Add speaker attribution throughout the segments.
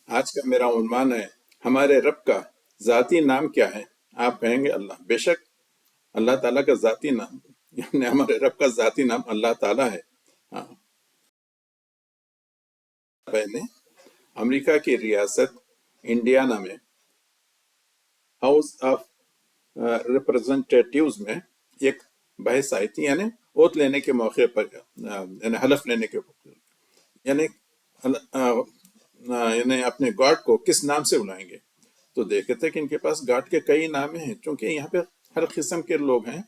Speaker 1: آج کا میرا عنوان ہے ہمارے رب کا ذاتی نام کیا ہے؟ آپ کہیں گے اللہ. بے شک اللہ تعالیٰ کا ذاتی نام یعنی ہمارے رب کا ذاتی نام اللہ تعالیٰ ہے. ہاں، پہلے امریکہ کی ریاست انڈیانا میں ہاؤس آف ریپرزنٹیٹیوز میں ایک بحث آئی تھی، یعنی اوت لینے کے موقع پر، یعنی حلف لینے کے موقع، یعنی یعنی اپنے گاڈ کو کس نام سے بلائیں گے. تو دیکھتے تھے کہ ان کے پاس گاڈ کے کئی نام ہیں، چونکہ یہاں پہ ہر قسم کے لوگ ہیں.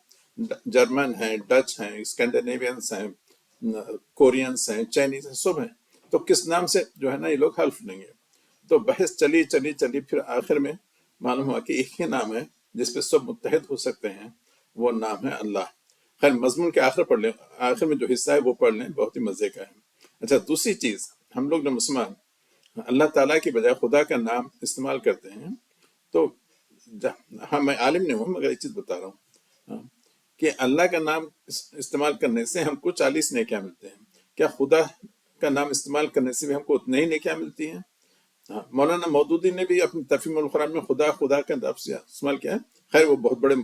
Speaker 1: جرمن ہیں، ڈچ ہیں، اسکینڈینیوینس ہیں، کورینس ہیں، چائنیز ہیں، سب ہیں. تو کس نام سے جو ہے نا یہ لوگ حلف لیں گے. تو بحث چلی چلی چلی، پھر آخر میں معلوم ہوا کہ ایک ہی نام ہے جس پہ سب متحد ہو سکتے ہیں، وہ نام ہے اللہ. خیر مضمون کے آخر پڑھ لیں، آخر میں جو حصہ ہے وہ پڑھ لیں، بہت ہی مزے کا ہے. اچھا، دوسری چیز، ہم لوگ جو مسلمان اللہ تعالیٰ کی بجائے خدا کا نام استعمال کرتے ہیں. تو ہاں، میں عالم نہیں ہوں مگر ایک چیز بتا رہا ہوں، ہاں، کہ اللہ کا نام استعمال کرنے سے ہم کو 40 نیکیاں ملتے ہیں. کیا خدا کا نام استعمال کرنے سے بھی ہم کو اتنے ہی نیکیاں ملتی ہیں؟ ہاں، مولانا مودودی نے بھی اپنی تفہیم القرآن میں خدا خدا کا لفظ استعمال کیا ہے. خیر وہ بہت بڑے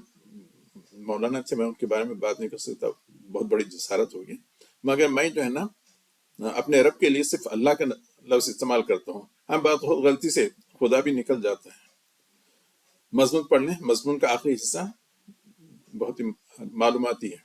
Speaker 1: مولانا تھے، میں ان کے بارے میں بات نہیں کر سکتا، بہت بڑی جسارت ہوگی. مگر میں جو ہے نا اپنے رب کے لیے صرف اللہ کا لفظ استعمال کرتا ہوں. ہم بات غلطی سے خدا بھی نکل جاتا ہے. مضمون پڑھ لیں، مضمون کا آخری حصہ بہت ہی معلوماتی ہے.